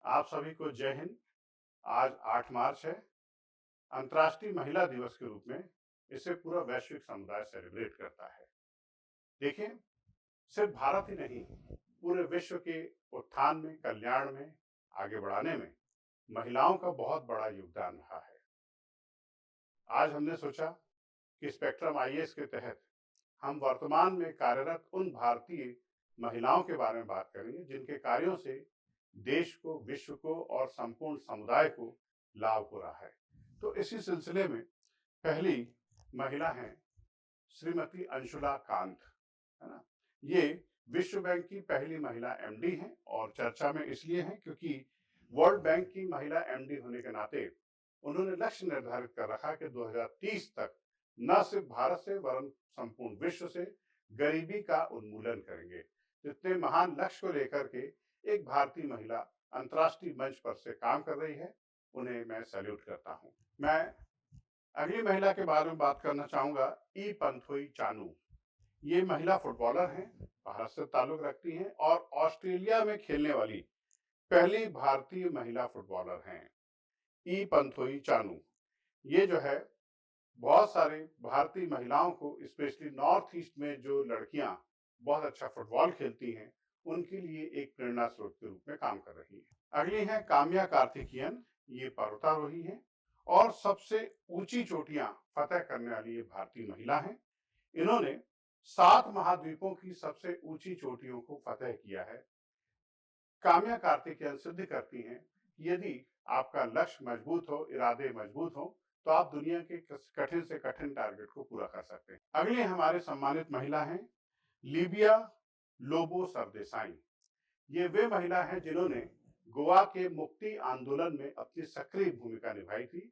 आप सभी को जय हिंद। आज 8 मार्च है। अंतर्राष्ट्रीय महिला दिवस के रूप में इसे पूरा वैश्विक समुदाय सेलिब्रेट करता है। देखिए, सिर्फ भारत ही नहीं, पूरे विश्व के उत्थान में, कल्याण में, आगे बढ़ाने में महिलाओं का बहुत बड़ा योगदान रहा है। आज हमने सोचा कि स्पेक्ट्रम आईएएस के तहत हम वर्तमान में कार्यरत उन भारतीय महिलाओं के बारे में बात करेंगे जिनके कार्यों से देश को, विश्व को और संपूर्ण समुदाय को लाभ हो रहा है। तो इसी सिलसिले में पहली महिला हैं श्रीमती अंशुला कांत, है ना। ये विश्व बैंक की पहली महिला एमडी हैं और चर्चा में इसलिए हैं क्योंकि वर्ल्ड बैंक की महिला एमडी होने के नाते उन्होंने लक्ष्य निर्धारित कर रखा कि 2030 तक न सिर्फ भारत से वरन संपूर्ण विश्व से गरीबी का उन्मूलन करेंगे। इतने महान लक्ष्य को लेकर के एक भारतीय महिला अंतर्राष्ट्रीय मंच पर से काम कर रही है, उन्हें मैं सैल्यूट करता हूं। मैं अगली महिला के बारे में बात करना चाहूंगा, ई पंथोई चानू। ये महिला फुटबॉलर हैं, भारत से ताल्लुक रखती हैं और ऑस्ट्रेलिया में खेलने वाली पहली भारतीय महिला फुटबॉलर हैं। ई पंथोई चानू ये जो है बहुत सारे भारतीय महिलाओं को, स्पेशली नॉर्थ ईस्ट में जो लड़कियां बहुत अच्छा फुटबॉल खेलती हैं, उनके लिए एक प्रेरणा स्रोत के रूप में काम कर रही है। अगली है काम्या कार्तिकेयन। ये पर्वतारोही हैं और सबसे ऊंची चोटियां फतेह करने वाली ये भारतीय महिला हैं। इन्होंने 7 महाद्वीपों की सबसे ऊंची चोटियों को फतेह किया है। काम्या कार्तिकेयन सिद्ध करती हैं कि यदि आपका लक्ष्य मजबूत हो, इरादे मजबूत हो, तो आप दुनिया के कठिन से कठिन टारगेट को पूरा कर सकते हैं। अगली हमारे सम्मानित महिला हैं लीबिया लोबो सरदेसाई। ये वे महिला हैं जिन्होंने गोवा के मुक्ति आंदोलन में अपनी सक्रिय भूमिका निभाई थी।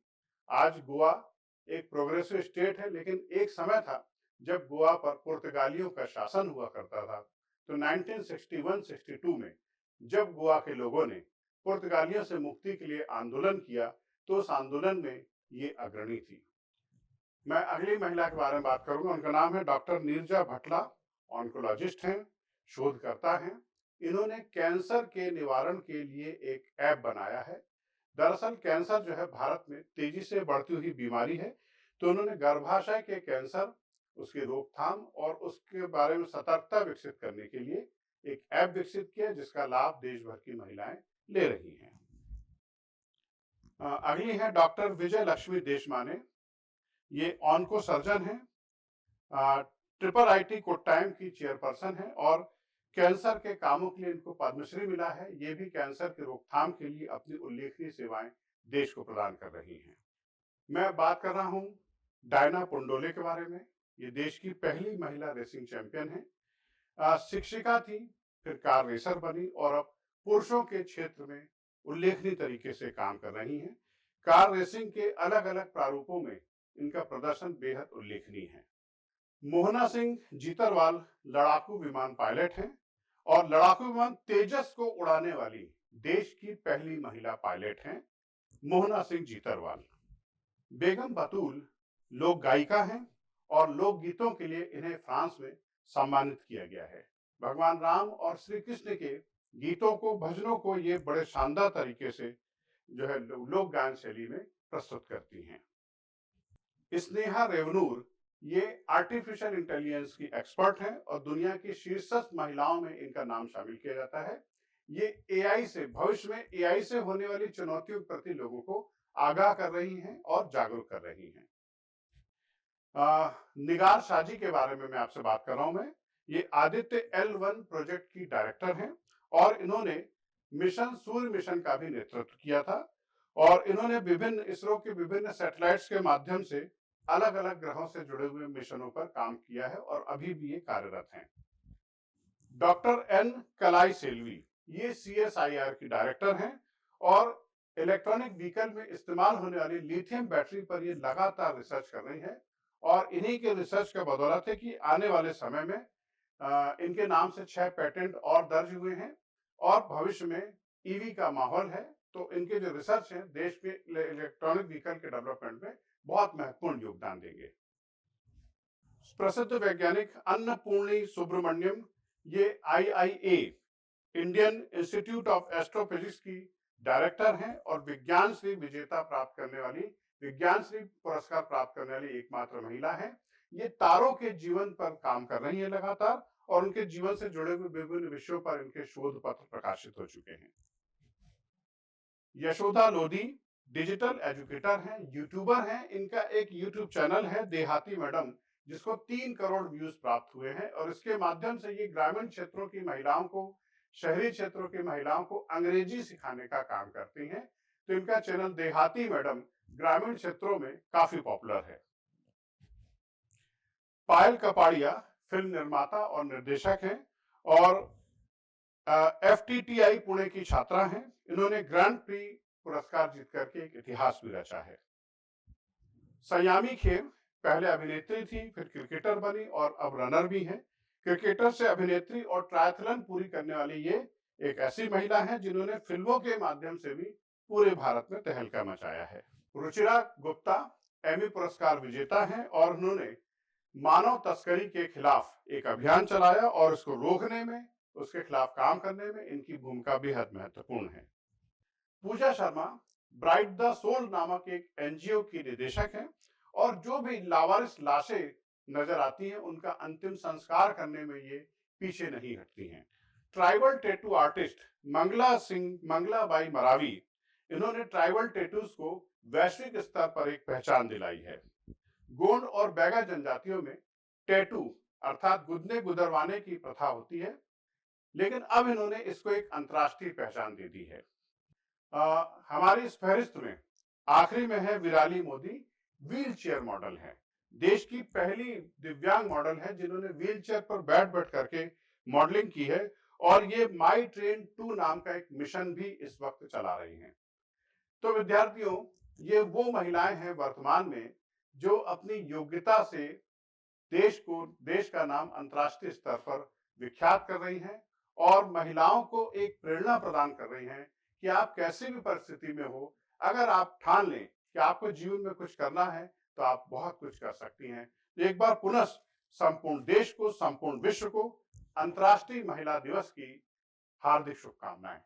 आज गोवा एक प्रोग्रेसिव स्टेट है, लेकिन एक समय था जब गोवा पर पुर्तगालियों का शासन हुआ करता था। तो 1961-62 में जब गोवा के लोगों ने पुर्तगालियों से मुक्ति के लिए आंदोलन किया, तो उस आंदोलन में ये अग्रणी थी। मैं अगली महिला के बारे में बात करूंगा। उनका नाम है डॉक्टर नीरजा भटला। ऑन्कोलॉजिस्ट हैं, शोधकर्ता हैं। इन्होंने कैंसर के निवारण के लिए एक ऐप बनाया है। दरअसल कैंसर जो है भारत में तेजी से बढ़ती हुई बीमारी है, तो उन्होंने गर्भाशय के कैंसर, उसकी रोकथाम और उसके बारे में सतर्कता विकसित करने के लिए एक ऐप विकसित किया, जिसका लाभ देश भर की महिलाएं ले रही हैं। अगली है डॉक्टर विजय लक्ष्मी देशमाने। ये ऑन्को सर्जन हैं, ट्रिपल आईटी कोट्टायम की चेयरपर्सन है और कैंसर के कामों के लिए इनको पद्मश्री मिला है। ये भी कैंसर की रोकथाम के लिए अपनी उल्लेखनीय सेवाएं देश को प्रदान कर रही हैं। मैं बात कर रहा हूं डायना पुंडोले के बारे में। ये देश की पहली महिला रेसिंग चैंपियन है। शिक्षिका थी, फिर कार रेसर बनी और अब पुरुषों के क्षेत्र में उल्लेखनीय तरीके से काम कर रही हैं। कार रेसिंग के अलग अलग प्रारूपों में इनका प्रदर्शन बेहद उल्लेखनीय है। मोहना सिंह जीतरवाल लड़ाकू विमान पायलट हैं और लड़ाकू विमान तेजस को उड़ाने वाली देश की पहली महिला पायलट हैं, मोहना सिंह जीतरवाल। बेगम बतूल लोक गायिका हैं और लोक गीतों के लिए इन्हें फ्रांस में सम्मानित किया गया है। भगवान राम और श्री कृष्ण के गीतों को, भजनों को ये बड़े शानदार तरीके से जो है लोक गायन शैली में प्रस्तुत करती हैं। स्नेहा रेवनूर ये आर्टिफिशियल इंटेलिजेंस की एक्सपर्ट हैं और दुनिया की शीर्षस्थ महिलाओं में इनका नाम शामिल किया जाता है। ये एआई से, भविष्य में एआई से होने वाली चुनौतियों के प्रति लोगों को आगाह कर रही हैं और जागरूक कर रही हैं। निगार शाजी के बारे में मैं आपसे बात कर रहा हूं। मैं ये आदित्य L1 प्रोजेक्ट की डायरेक्टर हैं और इन्होंने मिशन सूर्य मिशन का भी नेतृत्व किया था और इन्होंने विभिन्न इसरो के विभिन्न सैटेलाइट्स के माध्यम से अलग अलग ग्रहों से जुड़े हुए मिशनों पर काम किया है और अभी भी ये कार्यरत हैं। डॉक्टर एन कलाई सेल्वी ये CSIR की डायरेक्टर हैं और इलेक्ट्रॉनिक व्हीकल में इस्तेमाल होने वाली लिथियम बैटरी पर ये लगातार रिसर्च कर रही है और इन्हीं के रिसर्च का बदौलत है कि आने वाले समय में इनके नाम से 6 पेटेंट और दर्ज हुए हैं और भविष्य में ईवी का माहौल है, तो इनके जो रिसर्च है देश में इलेक्ट्रॉनिक व्हीकल के डेवलपमेंट में बहुत महत्वपूर्ण योगदान देंगे। प्रसिद्ध वैज्ञानिक अन्नपूर्णी सुब्रमण्यम ये IIA Indian institute of astrophysics की डायरेक्टर हैं और विज्ञान श्री विजेता प्राप्त करने वाली, विज्ञान श्री पुरस्कार प्राप्त करने वाली एकमात्र महिला है। ये तारों के जीवन पर काम कर रही है लगातार, और उनके जीवन से जुड़े हुए विभिन्न विषयों पर इनके शोध पत्र प्रकाशित हो चुके हैं। यशोदा लोधी डिजिटल एजुकेटर हैं, यूट्यूबर हैं। इनका एक यूट्यूब चैनल है देहाती मैडम, जिसको 3 करोड़ व्यूज प्राप्त हुए हैं, और इसके माध्यम से ये ग्रामीण क्षेत्रों की महिलाओं को, शहरी क्षेत्रों की महिलाओं को अंग्रेजी सिखाने का काम करती हैं। तो इनका चैनल देहाती मैडम ग्रामीण क्षेत्रों में काफी पॉपुलर है। पायल कपाड़िया फिल्म निर्माता और निर्देशक हैं, और FTTI पुणे की छात्रा हैं। इन्होंने ग्रैंड प्री पुरस्कार जीत करके एक इतिहास भी रचा है। सयामी खेर पहले अभिनेत्री थी, फिर क्रिकेटर बनी और अब रनर भी हैं। क्रिकेटर से अभिनेत्री और ट्रायथलन पूरी करने वाली ये एक ऐसी महिला है जिन्होंने फिल्मों के माध्यम से भी पूरे भारत में तहलका मचाया है। रुचिरा गुप्ता एमी पुरस्कार विजेता हैं, और उन्होंने मानव तस्करी के खिलाफ एक अभियान चलाया, और इसको रोकने में, उसके खिलाफ काम करने में इनकी भूमिका बेहद महत्वपूर्ण है। पूजा शर्मा ब्राइट द सोल नामक एक NGO की निदेशक हैं, और जो भी लावारिस लाशें नजर आती हैं उनका अंतिम संस्कार करने में ये पीछे नहीं हटती हैं। Tribal tattoo artist Mangalabai Marawi, इन्होंने ट्राइबल टैटूज को वैश्विक स्तर पर एक पहचान दिलाई है। गोंड और बैगा जनजातियों में टैटू अर्थात गुदने गुदरवाने की प्रथा होती है, लेकिन अब इन्होंने इसको एक अंतर्राष्ट्रीय पहचान दे दी है। हमारी इस फहरिस्त में आखिरी में है Virali Modi, wheel chair model है, देश की पहली दिव्यांग मॉडल है जिन्होंने व्हील चेयर पर बैठ बैठ करके मॉडलिंग की है, और ये माई ट्रेन 2 नाम का एक मिशन भी इस वक्त चला रही हैं। तो विद्यार्थियों, ये वो महिलाएं हैं वर्तमान में जो अपनी योग्यता से देश का नाम अंतर्राष्ट्रीय स्तर पर विख्यात कर रही हैं, और महिलाओं को एक प्रेरणा प्रदान कर रही हैं कि आप कैसी भी परिस्थिति में हो, अगर आप ठान लें कि आपको जीवन में कुछ करना है तो आप बहुत कुछ कर सकती हैं। तो एक बार पुनः संपूर्ण देश को, संपूर्ण विश्व को अंतर्राष्ट्रीय महिला दिवस की हार्दिक शुभकामनाएं।